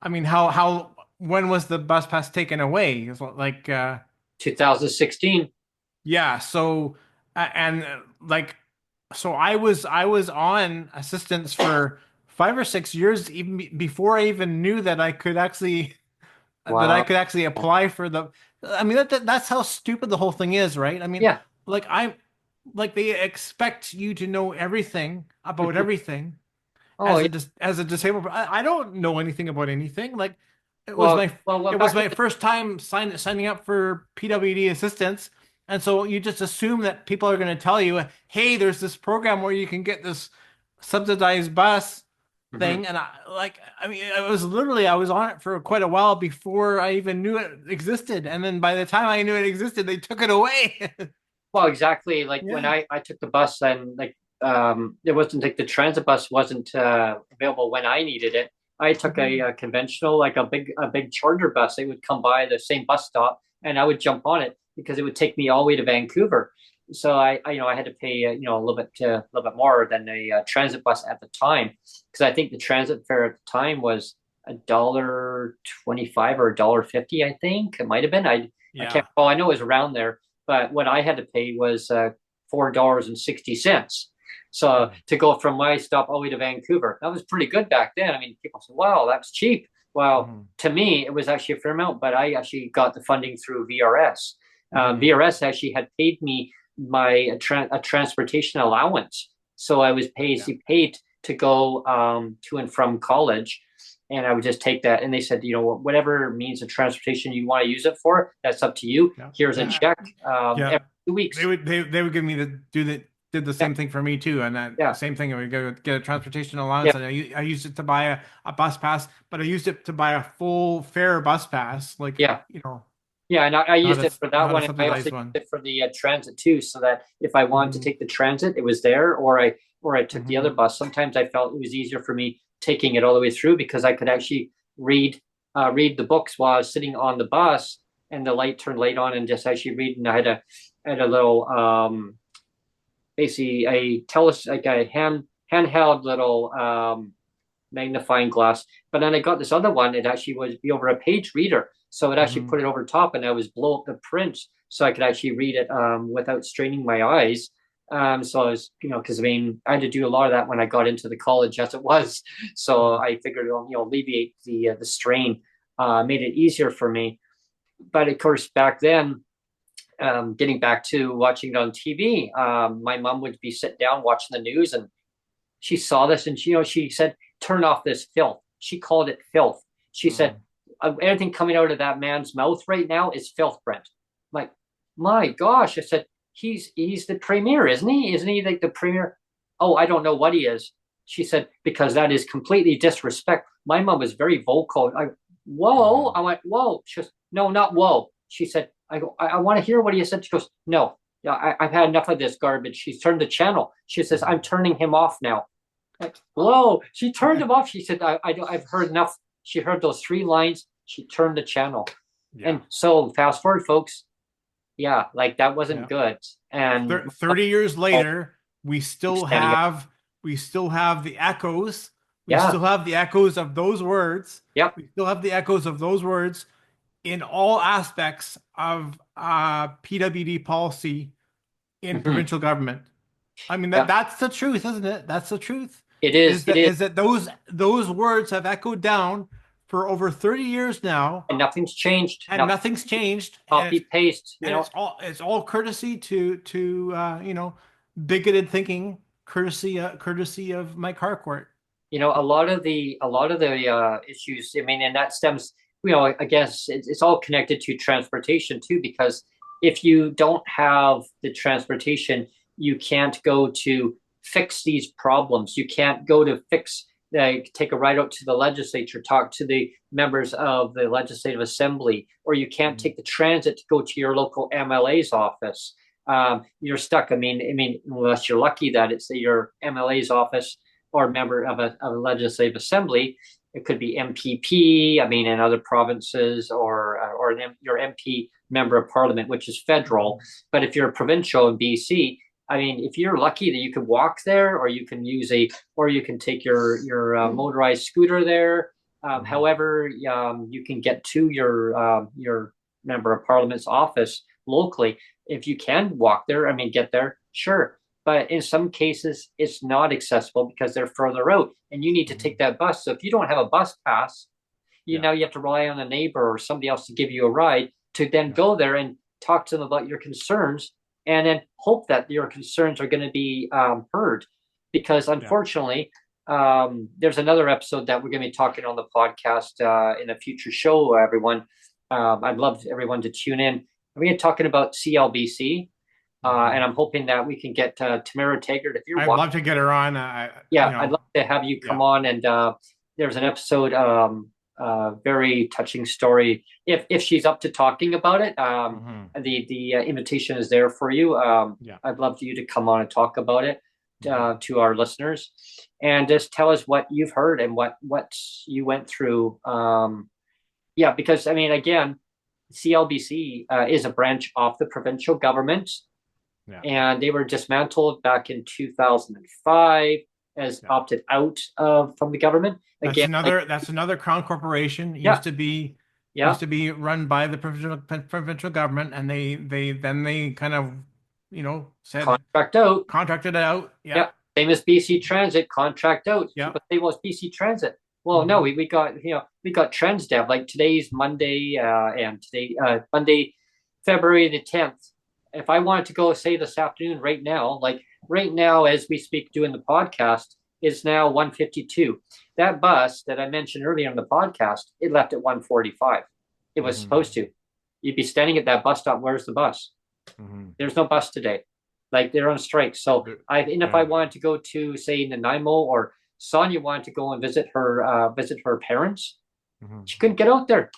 I mean, when was the bus pass taken away? It's like, 2016. yeah, so and like, so I was on assistance for 5 or 6 years, even before I even knew that I Wow. could actually apply for the. I mean, that's how stupid the whole thing is, right? I mean, Yeah. like I'm like, they expect you to know everything about Mhm. everything Oh, yeah. as a disabled. I don't know anything about anything. Like, Well, it was back in my first time signing up for PWD assistance, and so you just assume that people are going to tell you, "Hey, there's this program where you can get this subsidized bus Mhm. thing," and I mean, I was on it for quite a while before I even knew it existed, and then by the time I knew it existed, they took it away. Well, exactly. Like when Yeah. I took the bus and like it wasn't like the transit bus wasn't available when I needed it. I took Mhm. a conventional, like a big charter bus. It would come by the same bus stop, and I would jump on it because it would take me all the way to Vancouver. So I had to pay a little bit more than a transit bus at the time, because I think the transit fare at the time was $1.25 or $1.50. I think it might have been. I can't. Yeah. Oh, I know it was around there, but what I had to pay was $4.60. So Mhm. to go from my stop all the way to Vancouver, that was pretty good back then. I mean, people said, "Wow, that's cheap." Well, Mhm. to me, it was actually a fair amount, but I actually got the funding through VRS. Mhm. VRS actually had paid me my a transportation allowance, so I was Yeah. paid to go to and from college, and I would just take that. And they said, whatever means of transportation you want to use it for, that's up to you. Yeah. Here's a Yeah. check Yeah. every 2 weeks. They would give me did the Yeah, same thing for me too, and that yeah, same thing. I would get a transportation allowance, yeah, and I used it to buy a bus pass, but I used it to buy a full fare bus pass, like, yeah, you know, yeah. And I used it for that not a one, and I also subsidized one. used it for the transit too, so that if I wanted to Hmm. take the transit, it was there, or I took the other Hmm. bus. Sometimes I felt it was easier for me taking it all the way through because I could actually read the books while I was sitting on the bus, and the light turned light on, and just actually read. And I had a little basically like a handheld little magnifying glass. But then I got this other one. It actually was be over a page reader, so it actually Hmm. put it over top, and I was blow up the print so I could actually read it without straining my eyes. So I was, because I mean, I had to do a lot of that when I got into the college as it was. So Hmm. I figured, alleviate the strain, made it easier for me. But of course, back then, getting back to watching it on TV, my mom would be sitting down watching the news, and she saw this, and she said, "Turn off this filth." She called it filth. She said, Hmm. "Anything coming out of that man's mouth right now is filth, Brent." I'm like, my gosh! I said, "He's the premier, isn't he? Isn't he like the premier?" "Oh, I don't know what he is." She said, "Because that is completely disrespect." My mom was very vocal. Whoa! Hmm. I went, whoa. She goes, "No, not whoa." She said, "I go, I want to hear what he said." She goes, "No, yeah, I've had enough of this garbage." She's turned the channel. She says, "I'm Hmm. turning him off now." Like, whoa, she turned him off. She said, I've heard enough. She heard those 3 lines. She turned the channel. Yeah. And so fast forward, folks. Yeah, like that wasn't Yeah. good. And 30 years oh, later, keep standing up. we still have the echoes. We Yeah. still have the echoes of those words. Yep. We still have the echoes of those words in all aspects of PWD policy in Hmm. provincial government. I mean, Yep. that's the truth, isn't it? That's the truth. It is. It is. Is that those words have echoed down for over 30 years now, And nothing's changed. and Nothing. nothing's changed, Copy paste. it's all courtesy to bigoted thinking, courtesy of Mike Harcourt. A lot of the issues. I mean, and that stems. I guess it's all connected to transportation too, because if you don't have the transportation, you can't go to fix these problems. You can't go to fix take a ride out to the legislature, talk to the members of the Legislative Assembly, or you can't take the transit to go to your local MLA's office. You're stuck. I mean, unless you're lucky that it's your MLA's office or member of a Legislative Assembly. It could be MPP, I mean, in other provinces, or your MP, Member of Parliament, which is federal. But if you're provincial in BC, I mean, if you're lucky that you can walk there, or you can take your motorized scooter there. However, you can get to your Member of Parliament's office locally. If you can walk there, I mean, get there, sure. But in some cases, it's not accessible because they're further out, and you need to take that bus. So if you don't have a bus pass, now you have to rely on a neighbor or somebody else to give you a ride to then go there and talk to them about your concerns, and then hope that your concerns are going to be heard. Because unfortunately, there's another episode that we're going to be talking on the podcast in a future show, everyone. I'd love everyone to tune in. We're going to be talking about CLBC. And I'm hoping that we can get Tamara Taggart. If I'd love to get her on. I'd love to have you come on. And there's an episode, very touching story. If she's up to talking about it, the invitation is there for you. I'd love for you to come on and talk about it to our listeners, and just tell us what you've heard and what you went through. Because I mean, again, CLBC is a branch of the provincial government. And they were dismantled back in 2005 as opted out from the government. Again, that's another crown corporation. It used to be run by the provincial government, and they kind of said contracted it out. Same as BC Transit, contract out. But they was BC Transit. Well, no, we got TransDev, like today's Monday, and today Monday, February the 10th. If I wanted to go, say, this afternoon, right now, as we speak, doing the podcast, is now 1:52. That bus that I mentioned earlier on the podcast, it left at 1:45. It was supposed to. You'd be standing at that bus stop. Where's the bus? There's no bus today. Like, they're on strike. So if I wanted to go to, say, Nanaimo, or Sonia wanted to go and visit her parents, she couldn't get out there.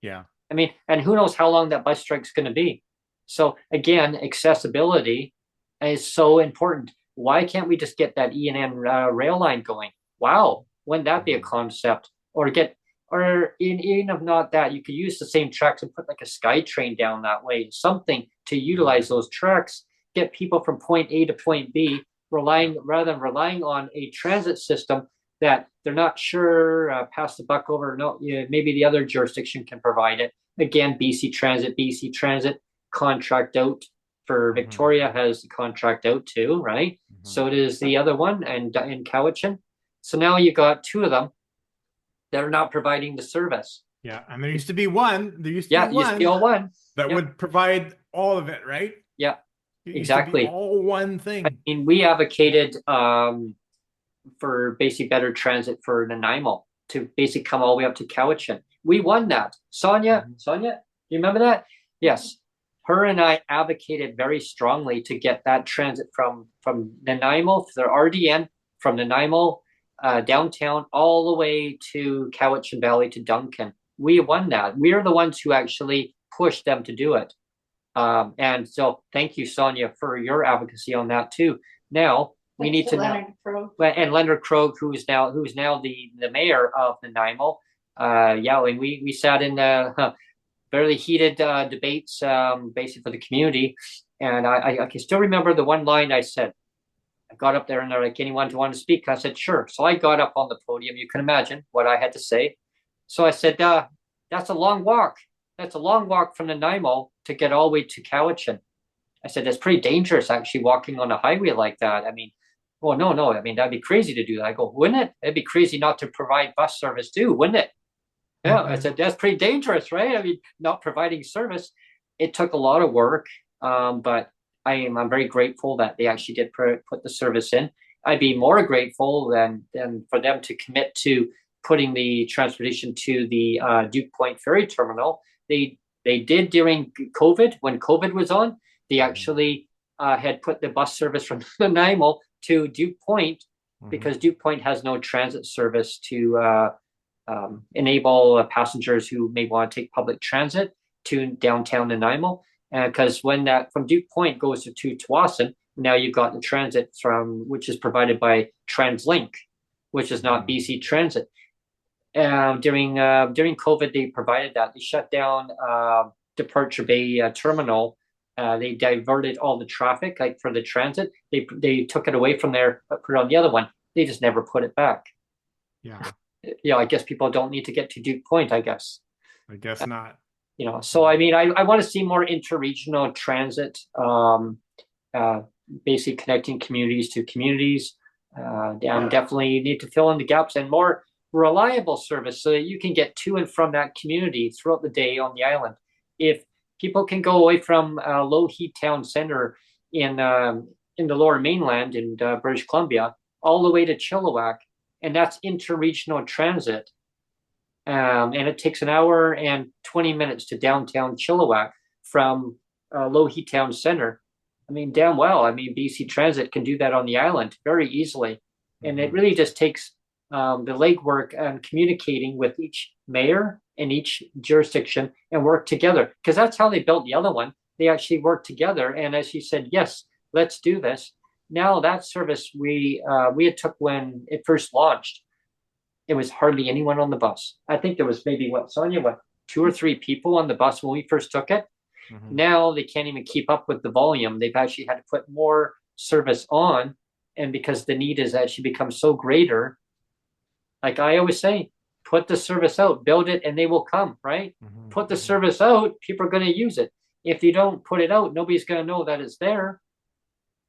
I mean, and who knows how long that bus strike's going to be. So again, accessibility is so important. Why can't we just get that E&N rail line going? Wow, wouldn't that be a concept? Or even if not that, you could use the same tracks and put like a sky train down that way, something to utilize those tracks, get people from point A to point B, rather than relying on a transit system that they're not sure, pass the buck over. No, maybe the other jurisdiction can provide it. Again, BC Transit. Contract out for Victoria has the contract out too, right? So it is the other one, and in Cowichan. So now you got two of them that are not providing the service. And there used to be one. Used to be all one that would provide all of it, right? Exactly. All one thing. I mean, we advocated for basic better transit for Nanaimo to basically come all the way up to Cowichan. We won that. Sonia, you remember that? Yes. Her and I advocated very strongly to get that transit from Nanaimo, their RDN, from Nanaimo downtown all the way to Cowichan Valley to Duncan. We won that. We are the ones who actually pushed them to do it. And so thank you, Sonia, for your advocacy on that too. Now we need to know. And Leonard Krogh, who's now the mayor of Nanaimo. And we sat in fairly heated debates, basically for the community. And I can still remember the one line I said. I got up there and they're like, anyone want to speak? I said, sure. So I got up on the podium. You can imagine what I had to say. So I said, that's a long walk. That's a long walk from Nanaimo to get all the way to Cowichan. I said, that's pretty dangerous actually walking on a highway like that. I mean, well, no. I mean, that'd be crazy to do that. I go, wouldn't it? It'd be crazy not to provide bus service too, wouldn't it? Yeah, I said, that's pretty dangerous, right? I mean, not providing service. It took a lot of work, but I'm very grateful that they actually did put the service in. I'd be more grateful than for them to commit to putting the transportation to the Duke Point Ferry Terminal. They did during COVID, when COVID was on. They actually had put the bus service from Nanaimo to Duke Point because Duke Point has no transit service to enable passengers who may want to take public transit to downtown Nanaimo. Because when that from Duke Point goes to Tsawwassen, now you've got the transit which is provided by TransLink, which is not BC Transit. During COVID, they provided that. They shut down Departure Bay Terminal. They diverted all the traffic, like for the transit. They took it away from there, but put it on the other one. They just never put it back. Yeah. Yeah, I guess people don't need to get to Duke Point, I guess. I guess not. So I mean, I want to see more interregional transit, basically connecting communities to communities. And definitely need to fill in the gaps and more reliable service so that you can get to and from that community throughout the day on the island. If people can go away from Low Heat Town Center in the Lower Mainland in British Columbia all the way to Chilliwack, and that's interregional transit, and it takes an hour and 20 minutes to downtown Chilliwack from Low Heat Town Center. I mean, damn well. I mean, BC Transit can do that on the island very easily, and it really just takes the legwork and communicating with each mayor in each jurisdiction and work together, because that's how they built the other one. They actually worked together, and as you said, yes, let's do this. Now that service we had took when it first launched, it was hardly anyone on the bus. I think there was maybe Sonia, 2 or 3 people on the bus when we first took it. Now they can't even keep up with the volume. They've actually had to put more service on, and because the need has actually become so greater, like I always say, put the service out, build it, and they will come, right? Put the service out, people are going to use it. If you don't put it out, nobody's going to know that it's there.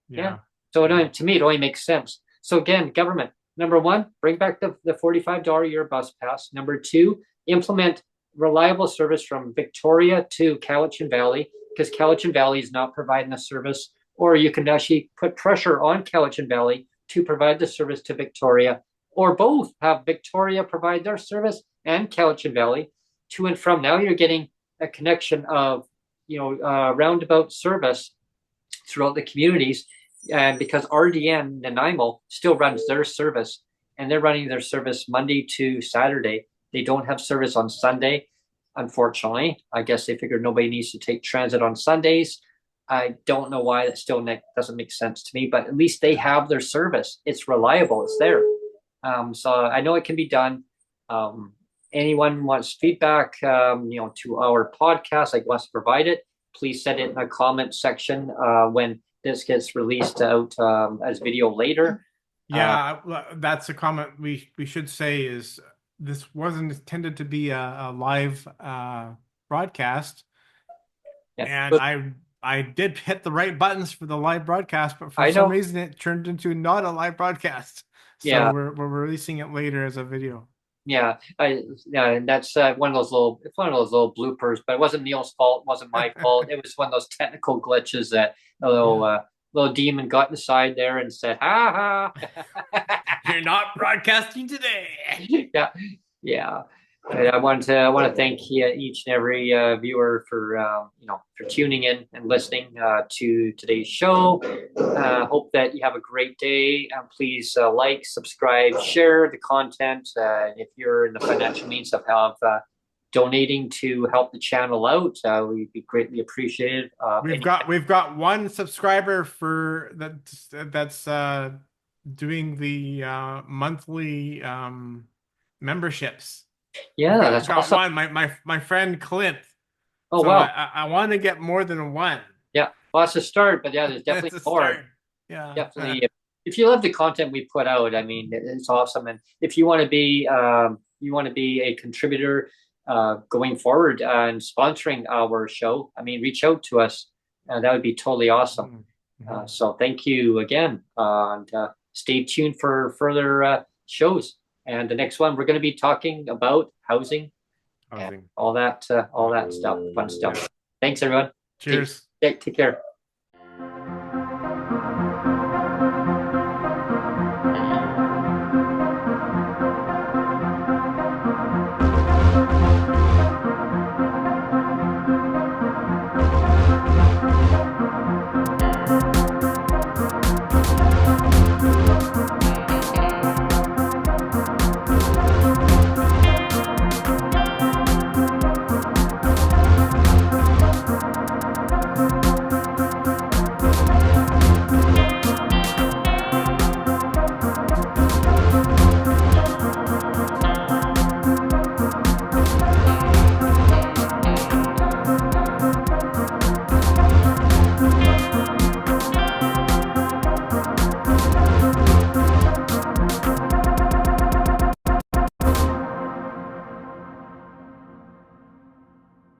Yeah. So to me, it only makes sense. So again, government, number 1, bring back the $45 a year bus pass. Number 2, implement reliable service from Victoria to Cowichan Valley, because Cowichan Valley is not providing the service, or you can actually put pressure on Cowichan Valley to provide the service to Victoria, or both have Victoria provide their service and Cowichan Valley to and from. Now you're getting a connection of, roundabout service throughout the communities, and because RDN Nanaimo still runs their service, and they're running their service Monday to Saturday. They don't have service on Sunday, unfortunately. I guess they figured nobody needs to take transit on Sundays. I don't know why. That still doesn't make sense to me, but at least they have their service. It's reliable. It's there. So I know it can be done. Anyone wants feedback, to our podcast, like wants to provide it, please send it in the comment section when this gets released out as video later. Yeah, that's a comment we should say is this wasn't intended to be a live broadcast. And I did hit the right buttons for the live broadcast, but for some reason it turned into not a live broadcast. So we're releasing it later as a video. Yeah, and that's one of those little bloopers. But it wasn't Neil's fault. It wasn't my fault. It was one of those technical glitches that little demon got inside there and said, "Ha ha, you're not broadcasting today." Yeah. I want to thank each and every viewer for tuning in and listening to today's show. Hope that you have a great day. Please like, subscribe, share the content. If you're in the financial means of donating to help the channel out, we'd be greatly appreciated. We've got 1 subscriber for that's doing the monthly memberships. Yeah, that's awesome. My friend Clint. Oh, so wow. I want to get more than 1. Yeah, well, that's a start, but yeah, there's definitely more. Start. Yeah, definitely. If you love the content we put out, I mean, it's awesome. And if you want to be a contributor going forward and sponsoring our show, I mean, reach out to us. That would be totally awesome. So thank you again, and stay tuned for further shows. And the next one, we're going to be talking about housing. And all that stuff, fun stuff. Thanks, everyone. Cheers. Take care.